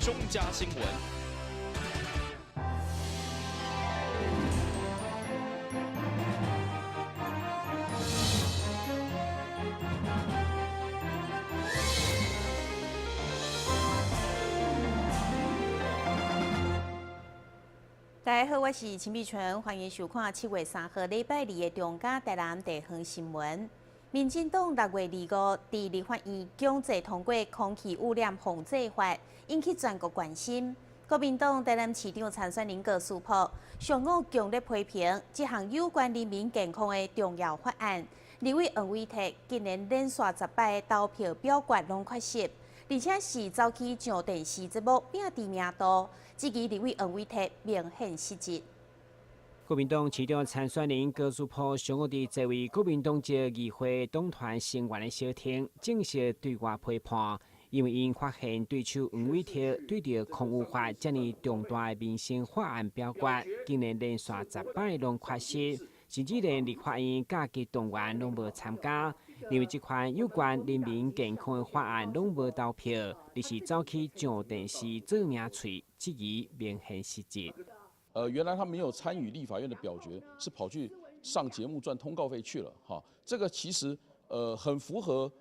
中嘉新闻。大家好，我是陈碧纯，欢迎收看7月3号礼拜二的中嘉台南地方新闻。民进党6月25日伫立法院强制通过空气污染防治法，引起全国关心。国民党台南市长参选人郭书甫上午强烈批评这项有关人民健康的重要法案。立委黄伟哲竟然连续10摆的投票表决拢缺席。而且是走去上电视节目拼知名度，质疑立委黄伟哲明显失职。国民党市长参选人郭书甫上午伫这位国民党籍议会党团成员的小厅正式对外批判，因为因发现对手黄伟哲对着空污法这么重大的民生法案表决，竟然连续10摆拢缺席。甚至连立法院甲级动员拢无参加，因为这款有关人民健康的法案拢无投票，你是走去上电视做名嘴，质疑明显失职。原来他没有参与立法院的表决，是跑去上节目赚通告费去了哈。这个其实很符合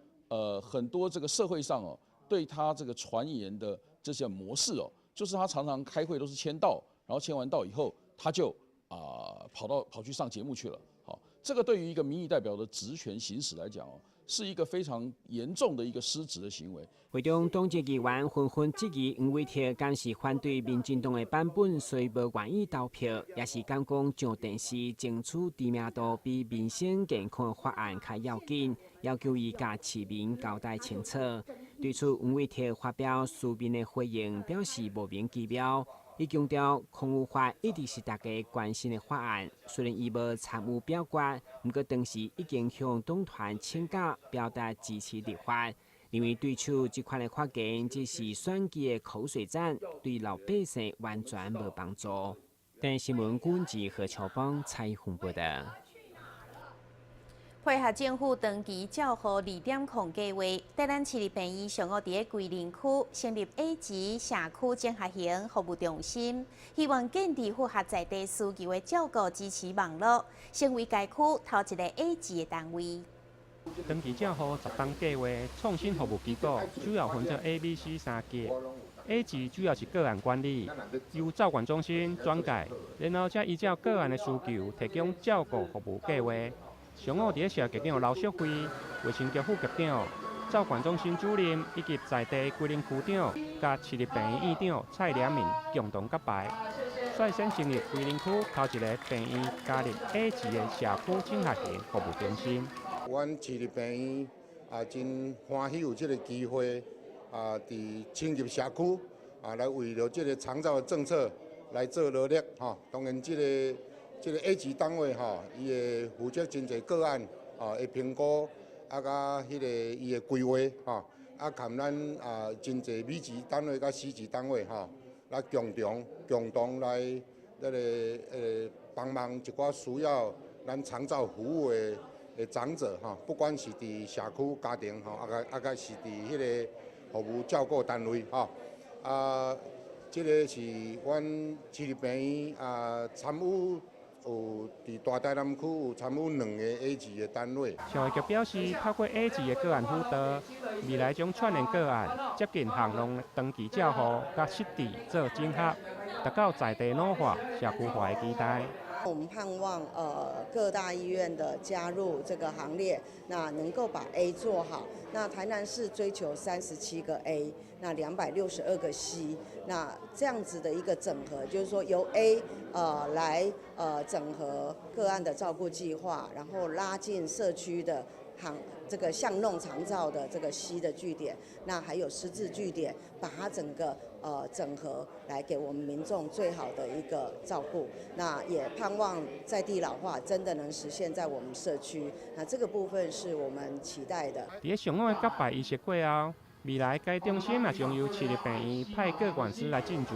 很多这个社会上对他这个传言的这些模式就是他常常开会都是签到，然后签完到以后他就跑去上节目去了。好，这个对于一个民意代表的职权行使来讲是一个非常严重的一个失职的行为。会中党籍议员纷纷质疑黄伟哲敢是反对民进党的版本，所以无愿意投票，也是敢讲上电视争取知名度比民生健康的法案较要紧，要求伊甲市民交代清楚。对此，黄伟哲发表书面的回应，表示无明其妙。伊强调，空污法一直是大家关心的法案，虽然伊无参与表决，不过当时已经向党团请假，表达支持立法。因为对手这款的发言只是选举的口水战，对老百姓完全无帮助。但新闻管制何乔邦采访报道。配合政府长期照护2.0计划，台南市立病院上午伫桂林区成立 A 级社区整合型服务中心，希望建立符合在地需求的照顾支持网络，成为该区头一个 A 级的单位。长期照护10档计划创新服务机构主要分作 A、B、C 3级。A 级主要是个案管理，由照管中心转介，然后再依照个案的需求提供照顾服务计划。上午伫社局长刘淑慧、卫生局副局长、照管中心主任以及在地桂林区长、甲市立病院院长蔡良敏共同揭牌，率先成立桂林区头一个病院加入 A 级的社区整合型服务中心。阮市立病院真欢喜有这个机会伫深入社区来为了这个长照的政策来做努力当然这个 A 级单位伊会负责真侪个案的评估甲迄个伊的规划含咱真侪B级单位甲 C 级单位来共同来帮忙一寡需要咱长照服务的长者不管是伫社区家庭甲是伫迄个服务照顾单位这个是阮市立病院参与。有伫大台南区有参与2个 A 级的单位。社会局表示，透过 A 级的个案辅导，未来将串联个案，接近项目长期照护，甲实地做整合，达到在地老化、社区化的期待。我们盼望各大医院的加入这个行列，那能够把 A 做好。那台南市追求37个 A， 那262个 C， 那这样子的一个整合，就是说由 A 来整合个案的照顾计划，然后拉近社区的这个巷弄长照的这个 C 的据点，那还有失智据点，把它整个整合来给我们民众最好的一个照顾。那也盼望在地老化真的能实现在我们社区。那这个部分是我们期待的。伫上午的揭牌仪式过后，未来该中心也将由市立病院派各管师来进驻。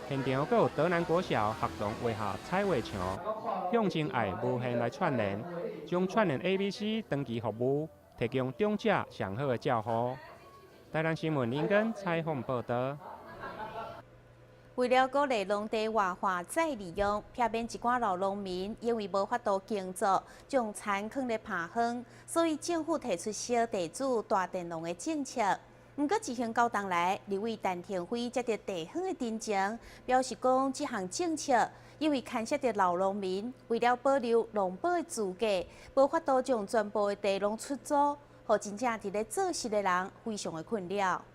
现场还有德南国小学童画下彩绘墙，向前爱无限来串联，将串联 A、B、C 长期服务，提供长者上好的照护。台南新闻林根采访报道。为了鼓励农地活化再利用，偏偏一寡老农民因为无法度耕作，将田囥咧扒荒，所以政府提出小地主大佃农的政策。不过一项高档来，立委陈廷辉接到地方的陈情，表示讲这项政策因为牵涉到老农民，为了保留农保的资格，无法度将全部的地拢出租，互真正伫咧做事的人非常的困扰。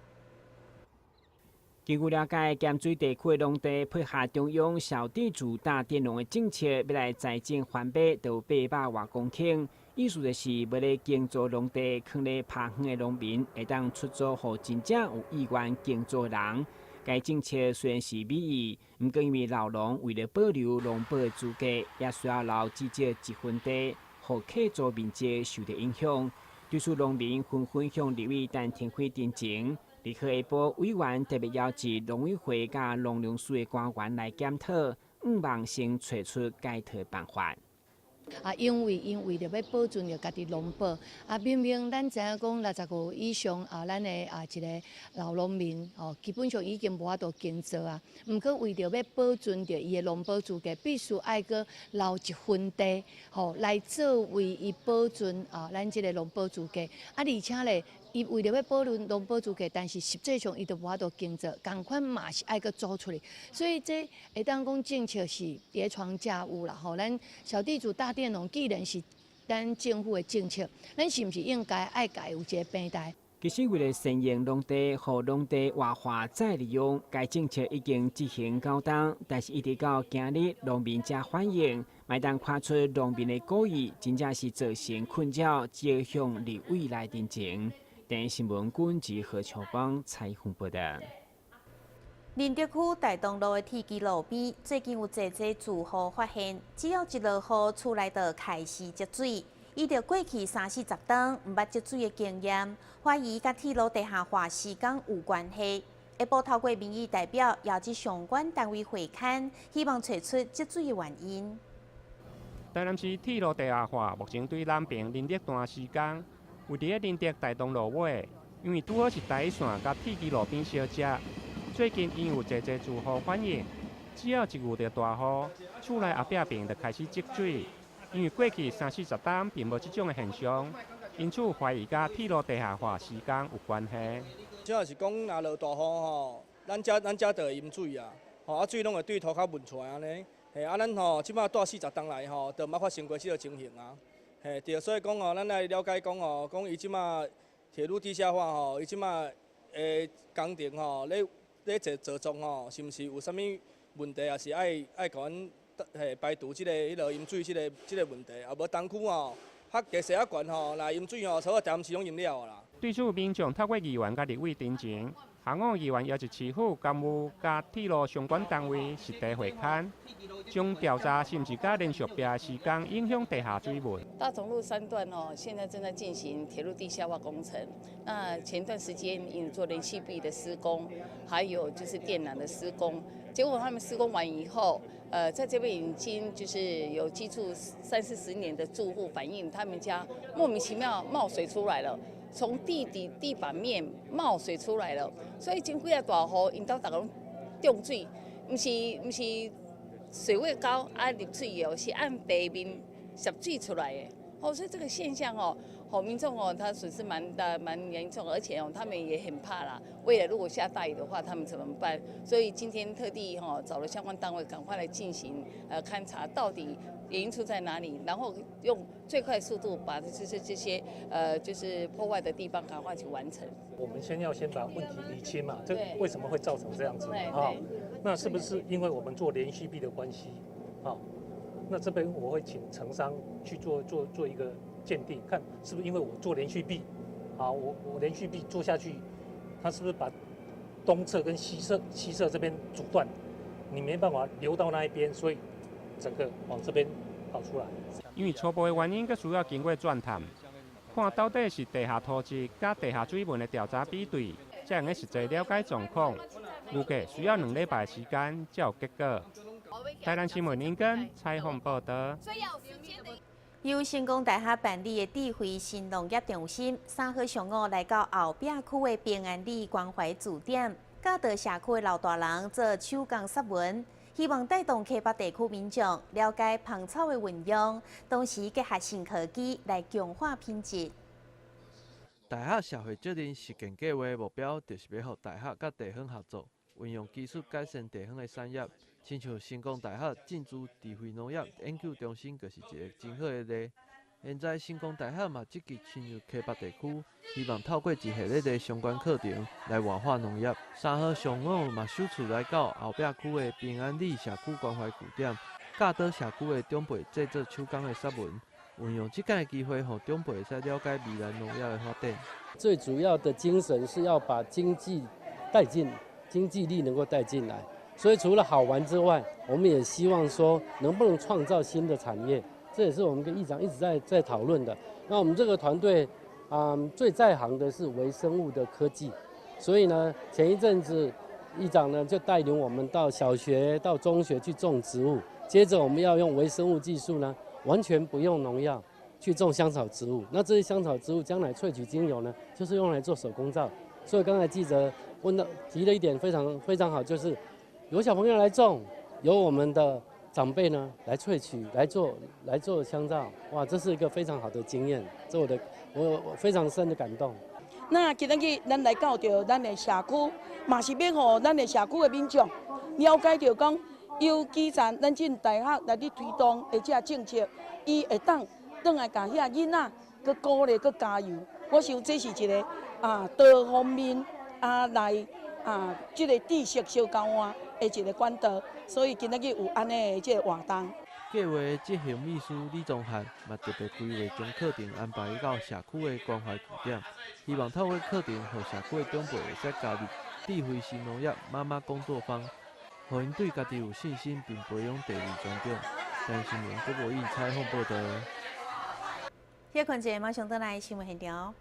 根据了解，咸水地区的农地配合中央小地主大佃农的政策，要来财政翻倍到800多公顷。意思就是，要咧耕作农地囥咧扒荒的农民，会当出租予真正有意愿耕作的人。该政策虽然是美意，不过因为老农为了保留农保的资格，也需要留至少一分地，互客租面积受到影响。对此，农民纷纷向立委陈廷辉陈情。立刻下晡，委员特别邀集农委会甲农粮署的官员来检讨，望先找出解套办法。因为着要保存着家己农保，明明咱知影讲65以上咱的一个老农民基本上已经无法度耕作啊。毋过为着要保存着伊的农保资格，必须爱搁留一分地，来作为伊保存咱即个农保资格。而且咧，伊为了要保留农保资格，但是实际上伊就无法度耕作，共款嘛是爱搁租出去。所以这会当讲政策是叠床架屋啦，咱小地主大佃农既然是咱政府的政策，咱是毋是应该爱家有一个平台？其实为了善用农地，互农地活化再利用，该政策已经执行到档，但是一直到今日，农民才反映，麦当看出农民的故意，真正是造成困扰，只要向立委来陈情。电新闻军及何秋芳采访报道。林德区大东路的铁基路边，最近有侪住户发现，只要一落雨，厝内就开始积水。伊着过去30-40档毋捌积水的经验，怀疑甲铁路地下化时间有关系。下晡透过民意代表邀集相关单位会勘，希望找出积水的原因。台南市铁路地下化目前对南平林德段施工，有伫林德大东路尾，因为拄好是台线甲铁基路边相接。最近因有侪住户反映，只要一遇到大雨，厝内后壁边就开始积水。因为过去30-40档并无这种的现象，因此怀疑甲铁路地下化施工有关系。主要是讲，若落大雨吼，咱遮就会淹水啊，水拢会对涂骹问出来安尼。咱即摆住40档来就毋捌发生过即个情形啊。对，所以讲咱来了解讲讲伊即摆铁路地下化伊即摆工程咧做中是毋是有啥物问题，也是爱甲阮排除即个淹水即个问题，啊无东区地势悬若淹水差不多点时拢淹了啦。对此，民众透过议员甲立委陈情，航空议员要求市府、干务甲铁路相关单位实地会勘，将调查是毋是甲连续壁施工影响地下水文。大同路3段现在正在进行铁路地下化工程。那前段时间因做连续壁的施工，还有就是电缆的施工，结果他们施工完以后，在这边已经就是有居住30-40年的住户反映，他们家莫名其妙冒水出来了。从地底地板面冒水出来了，所以经几啊大雨，引导大家中水，唔是水位高入水以是按地面渗水出来的。所以这个现象民众他损失蛮大蛮严重，而且他们也很怕啦。未来如果下大雨的话，他们怎么办？所以今天特地找了相关单位，赶快来进行勘查，到底原因出在哪里，然后用最快速度把这些就是破坏的地方赶快去完成。我们先把问题理清嘛，这为什么会造成这样子？那是不是因为我们做连续壁的关系？那这边我会请承商去做一个鉴定，看是不是因为我做连续壁，我连续壁做下去，它是不是把东侧跟西侧这边阻断，你没办法流到那一边，所以整个往这边跑出来。因为初步的原因，佫需要经过钻探，看到底是地下土质甲地下水文的调查比对，才能够实际了解状况。预计需要2礼拜时间才有结果。台南新闻林根采访报道。由成功大厦办理的智慧新农业中心，3号上午来到后壁区的平安里关怀据点，嘉德社区的老大人做手工杀文，希望带动溪北地区民众了解芳草的运用，同时结合新科技来强化品质。大学社会责任实践计划的目标，就是要让大学甲地方合作，运用技术改善地方的产业。亲像成功大学进驻智慧农业研究中心，就是一个真好的例。现在成功大学嘛积极侵入溪北地区，希望透过一系列的相关课程来活化农业。3号上午嘛首次来到后壁区的平安里社区关怀据点，嘉德社区的长辈制作手工的杀文。运用这间的机会，让长辈使了解未来农业的发展。最主要的精神是要把经济带进，经济力能够带进来。所以除了好玩之外，我们也希望说能不能创造新的产业，这也是我们跟议长一直在讨论的。那我们这个团队最在行的是微生物的科技，所以呢，前一阵子议长呢就带领我们到小学、到中学去种植物，接着我们要用微生物技术呢，完全不用农药去种香草植物。那这些香草植物将来萃取精油呢，就是用来做手工皂。所以刚才记者提了一点非常好，就是有小朋友来种，有我们的长辈呢来萃取，来做香皂。哇，这是一个非常好的经验，这我非常深的感动。那今日咱来到着咱的社区，嘛是要互咱的社区的民众了解到讲，有基层咱进大学来去推动的这政策，伊会当转来甲遐囡仔去鼓励、去加油。我想这是一个多方面来这个知识小交换的一个管道，所以今日有安尼的这个活动。计划的执行秘书李宗翰嘛特别规划将课程安排到社区的关怀据点，希望透过课程，让社区的长辈会使加入智慧新农业妈妈工作坊，让因对家己有信心，并培养第二专长。但新闻郭国义采访报道。叶坤杰马上回来新闻现场。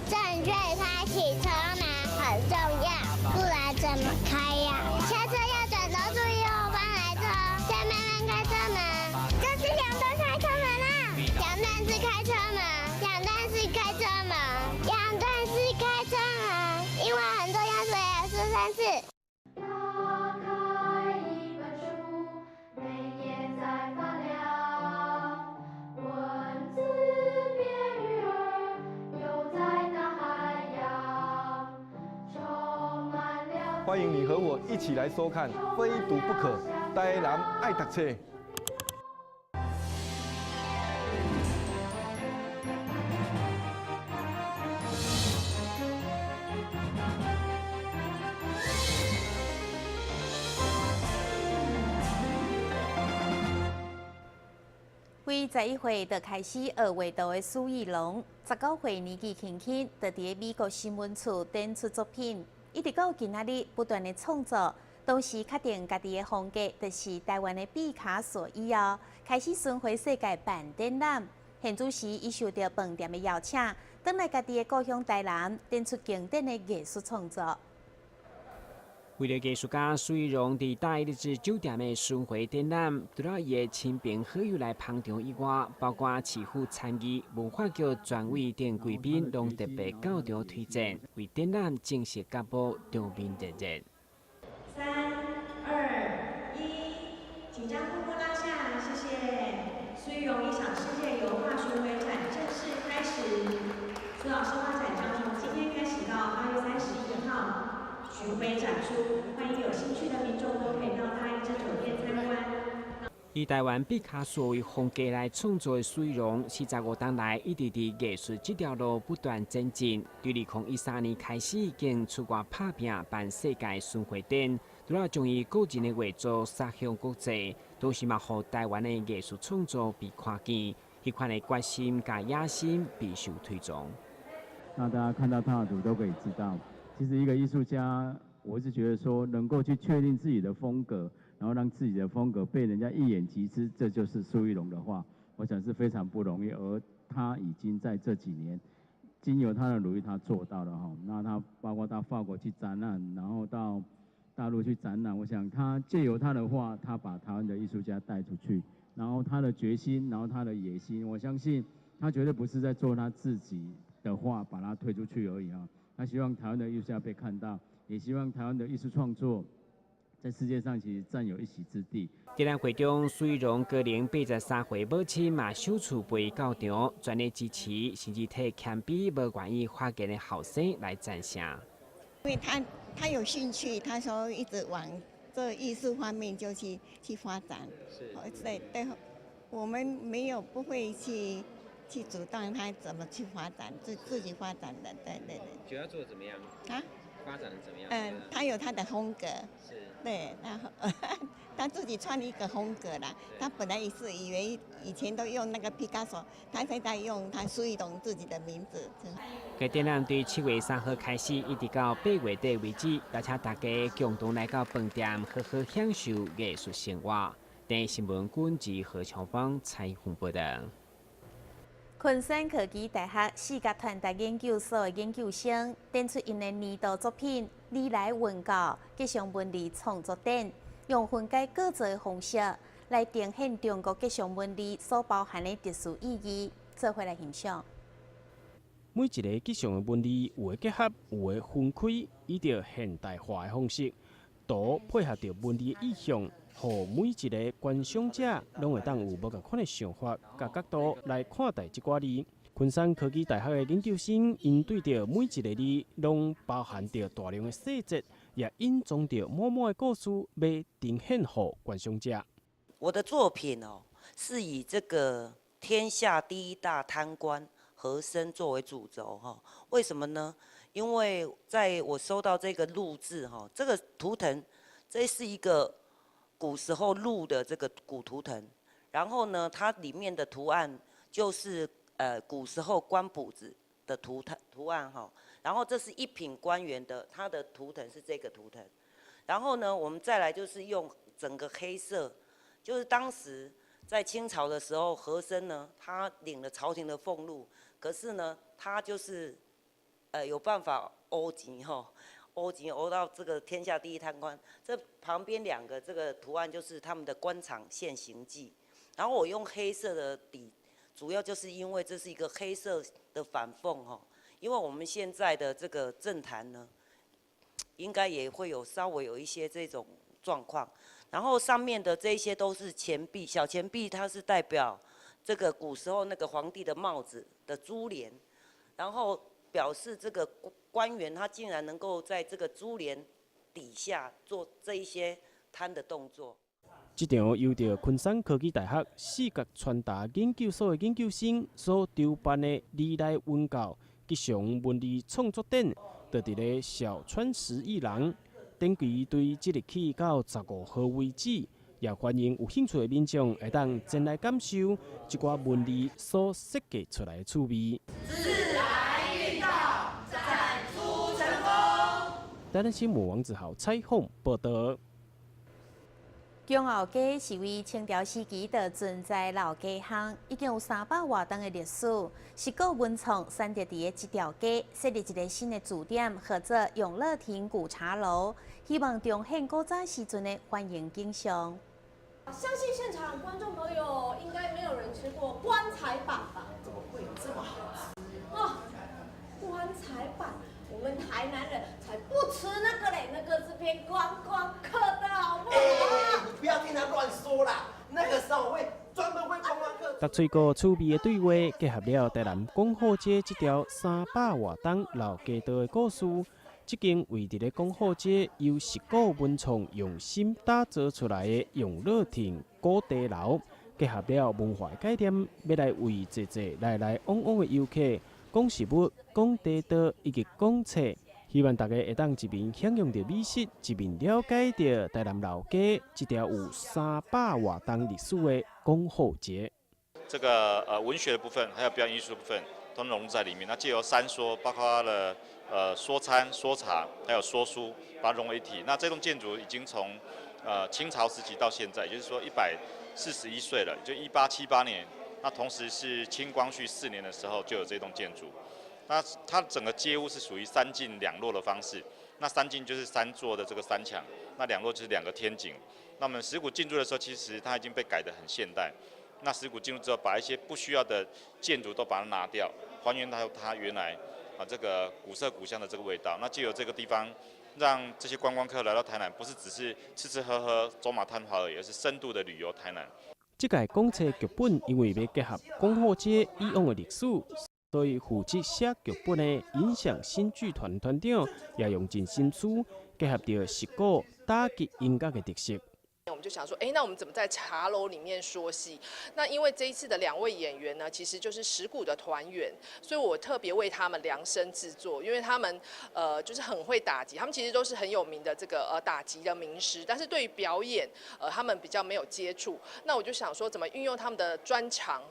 正确开启车门很重要，不然怎么开呀？下车要转头注意后方来车，再慢慢开车门。这是两段开车门啦，两段式开车门，两段式开车门，两段式开车门，因为很重要，所以要说3次。欢迎你和我一起来收看《非读不可》，台南爱读册。为11岁就开始学画图的苏义龙，19岁年纪轻轻，就伫美国新闻处展出作品。一直到今仔日不断的创作，同时确定家己的风格就是台湾的毕卡索以后，开始巡回世界办展览。现主时伊受到饭店的邀请，返来家己的故乡台南，展出经典的艺术创作。为了艺术家苏义荣伫大日子酒店的巡回展览，除了伊的亲朋好友来捧场以外，包括市府参与文化局专委等贵宾，拢特别到场推荐，为展览正式甲步场面热热。3、2、1，请将幕布拉下，谢谢。苏义荣一场世界油画巡回展正式开始。苏老师画展将从今天开始到8月31号。巡回展出，欢迎有兴趣的民众都可以到大一这酒店参观。以台湾毕卡索为风格来创作的苏义荣，45年来一直伫艺术这条路不断前进。对2013年开始，已经出外拍拼办世界巡回展，除了将伊个人的画作杀向国际，同时嘛，让台湾的艺术创作被看见，迄款的决心甲野心备受推崇。那大家看到他的图都可以知道。其实一个艺术家，我是觉得说能够去确定自己的风格，然后让自己的风格被人家一眼即知，这就是苏义荣的画，我想是非常不容易。而他已经在这几年，经由他的努力，他做到了哈。那他包括到法国去展览，然后到大陆去展览。我想他借由他的画，他把台湾的艺术家带出去，然后他的决心，然后他的野心，我相信他绝对不是在做他自己的画，把它推出去而已啊。他希望台湾的艺术家被看到，也希望台湾的艺术创作在世界上其实占有一席之地。展览会中，苏玉荣个人83岁母亲嘛首次被到场，全力支持，甚至替谦卑无愿意发言的后生来赞赏。因为他有兴趣，他说一直往这艺术方面就去发展。是。对，我们没有不会去阻断他怎么去发展，自己发展的，对。觉得做的怎么样？啊？发展的怎么样？他有他的风格。是。对，然后他自己创一个风格啦。他本来也是以为以前都用那个毕加索，他现在用他苏玉荣自己的名字。该展览对7月3号开始，一直到8月底为止，邀请大家共同来到饭店，好好享受艺术生活。电新闻军及何强芳采访报道。昆山科技大学视觉传达研究所的研究生展出因的年度作品《历来文教吉祥文字创作展》，用分解各自的方式来呈现中国吉祥文字所包含的特殊意义，做伙来欣赏。每一个吉祥的文字，有的结合，有的分开，以着现代化的方式，图配合着文字的意象。互每一个观赏者拢会当有无共款的想法、甲角度来看待即寡字。昆山科技大学的研究生因对着每一个字，拢包含着大量的细节，也隐藏着满满的故事，要呈现互观赏者。我的作品是以这个天下第一大贪官和珅作为主轴为什么呢？因为在我收到这个鹿字这个图腾，这是一个古时候鹿的这个古图腾，然后呢，它里面的图案就是古时候官补子的图案然后这是一品官员的，它的图腾是这个图腾，然后呢，我们再来就是用整个黑色，就是当时在清朝的时候，和珅呢，他领了朝廷的俸禄，可是呢，他就是有办法欧钱欧到这个天下第一贪官，这旁边2个这个图案就是他们的官场现形记，然后我用黑色的底，主要就是因为这是一个黑色的反讽因为我们现在的这个政坛呢，应该也会有稍微有一些这种状况，然后上面的这些都是钱币，小钱币它是代表这个古时候那个皇帝的帽子的珠帘，然后表示这个官员他竟然能够在这个珠帘底下做这一些贪的动作。这场由着昆山科技大学视觉传达研究所的研究生所筹办的历来文教吉祥文字创作展，就伫咧小川石艺廊，展期对即日起到15号为止，也欢迎有兴趣的民众会当前来感受这寡文字所设计出来的趣味。台南新闻王子豪采访报道。姜后街是位清朝时期的存在老街巷，已经有300多年的历史，是古文创散伫的一条街，设立一个新的据点，或者永乐亭古茶楼，希望重现古早时阵的欢迎景象。相信现场观众朋友应该没有人吃过棺材板吧？怎么会有这么好吃？哦，棺材板。我们台南人才不吃那个嘞，那个是偏观光客的好不好？你不要听他乱说啦，那个时候专门为观光客。各吹过趣味的对话，结合了台南广好街这条300多年老街道的故事。这间位伫咧广好街由石鼓文创用心打造出来的永乐亭古茶楼，结合了文化概念，要来为济济来往往的游客。讲食物、讲地道以及讲册，希望大家会当一面享用着美食，一面了解着台南老街这条有300多年历史的广好街。这个文学的部分，还有表演艺术的部分，都融入在里面。那借由3说，包括了说餐、说茶，还有说书，把它融为一体。那这栋建筑已经从清朝时期到现在，也就是说141岁了，就1878年。那同时是清光绪4年的时候就有这栋建筑，那它整个街屋是属于3进2落的方式。那3进就是3座的这个3墙，那2落就是2个天井。那我们石鼓进驻的时候，其实它已经被改得很现代。那石鼓进入之后，把一些不需要的建筑都把它拿掉，还原它原来这个古色古香的这个味道。那藉由这个地方，让这些观光客来到台南，不是只是吃吃喝喝、走马看花而已，而是深度的旅游台南。这届讲册剧本因为要结合讲好街以往的历史，所以负责写剧本的影响新剧团团长也用尽心思，结合着石鼓打击音乐的特色。我们就想说，那我们怎么在茶楼里面说戏？那因为这一次的2位演员呢，其实就是石鼓的团员，所以我特别为他们量身制作，因为他们就是很会打击，他们其实都是很有名的这个打击的名师，但是对于表演他们比较没有接触。那我就想说，怎么运用他们的专长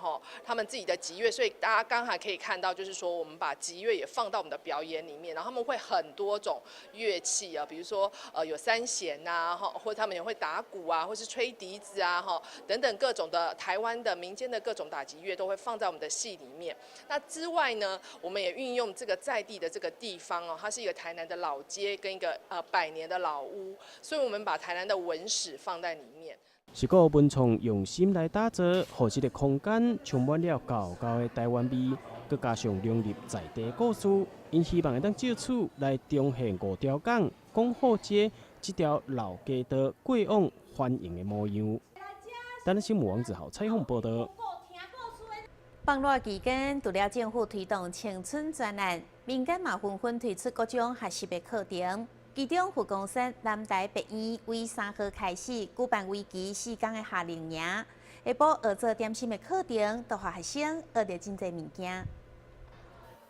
他们自己的击乐，所以大家刚才可以看到，就是说我们把击乐也放到我们的表演里面，然后他们会很多种乐器比如说有3弦啊，或者他们也会打鼓啊，或是吹笛子啊，等等各种的台湾的民间的各种打击乐都会放在我们的戏里面。那之外呢，我们也运用这个在地的这个地方它是一个台南的老街跟一个100年的老屋，所以我们把台南的文史放在里面。石鼓文创用心来打造，让这个空间充满了厚厚的台湾味，佮加上融入在地故事，因希望会当借此来重现5条港、讲好街这条老街道过往欢迎的模样。台南新闻王子豪采访报道。放热期间，除了政府推动青春专案，民间嘛纷纷推出各种学习的课程。其中，护工山南台北医为3号开始举办为期4天的夏令营，下晡学做点心的课程，都让学生学到真侪物件。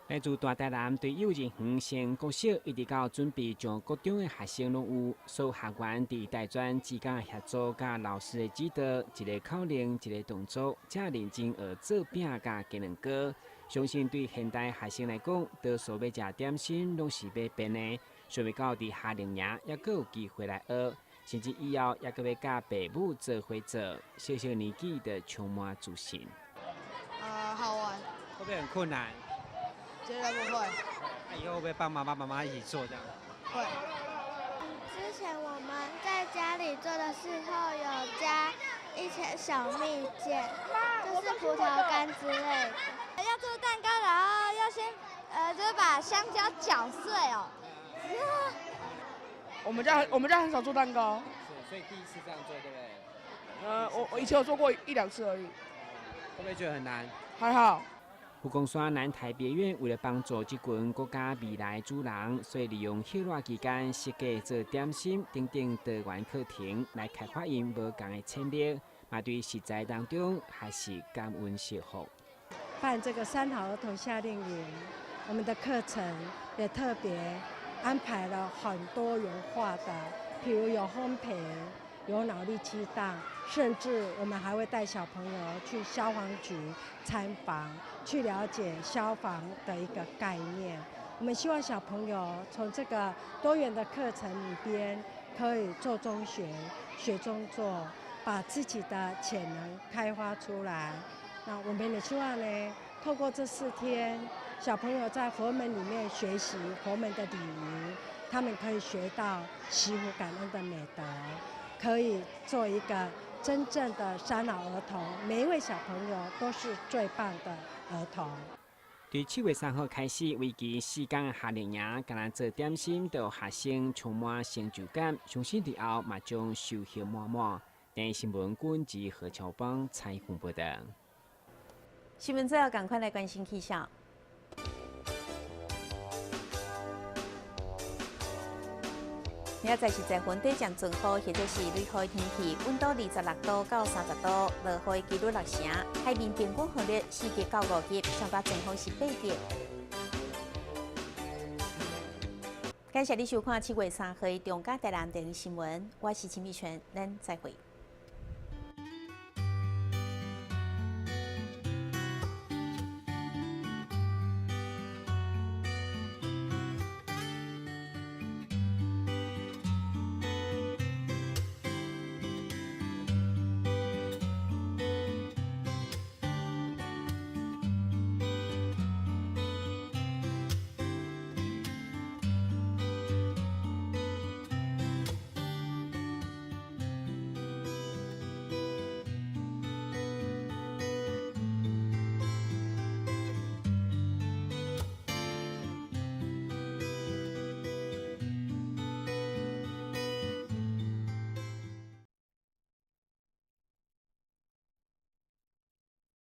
来自大台南对幼儿园、先国小一直到准备将高中的学生拢有，所有学员伫大专之间协助，甲老师的指导，一个口令，一个动作，才认真学做饼甲鸡卵糕。相信对现代学生来讲，多数要食点心拢是要变的，想要到伫夏令营，也阁有机会来学，甚至以后也阁要甲爸母做伙做，小小年纪就充满自信。好玩。会不会很困难？觉得不会。那以后会不会帮爸妈一起做这样？会。之前我们在家里做的时候有加一些小蜜饯，就是葡萄干之类的。要做蛋糕，然后要先就是把香蕉搅碎哦。我们家很少做蛋糕。是，所以第一次这样做，对不对？我以前有做过1、2次而已。会不会觉得很难？还好。护工山南台别院为了帮助这群国家未来主人，所以利用休热期间设计做点心等等多元课程，来开发因无同的潜力，嘛对实在当中还是感恩惜福。办这个3好儿童夏令营，我们的课程也特别安排了很多元化的，譬如有烘焙、有脑力激荡，甚至我们还会带小朋友去消防局参访，去了解消防的一个概念。我们希望小朋友从这个多元的课程里边，可以做中学，学中做，把自己的潜能开发出来。那我们也希望呢，透过这4天，小朋友在佛门里面学习佛门的礼仪，他们可以学到惜福感恩的美德，可以做一个真正的3老儿童，每一位小朋友都是最棒的儿童。对7月3号开始，为期4天的夏令营，敢若做点心，都有学生充满成就感，相信日后嘛将收获满满。台新闻君及何乔邦采访报道。新闻最后赶快来关心气象。明仔载是在云底将阵雨，或者是雷雨的天气，温度26度到30度，落雨几率6成。海面平均风力4级到5级，上大阵风是8级。感谢你收看7月3号的中嘉台南电视新闻，我是陈美泉，咱再会。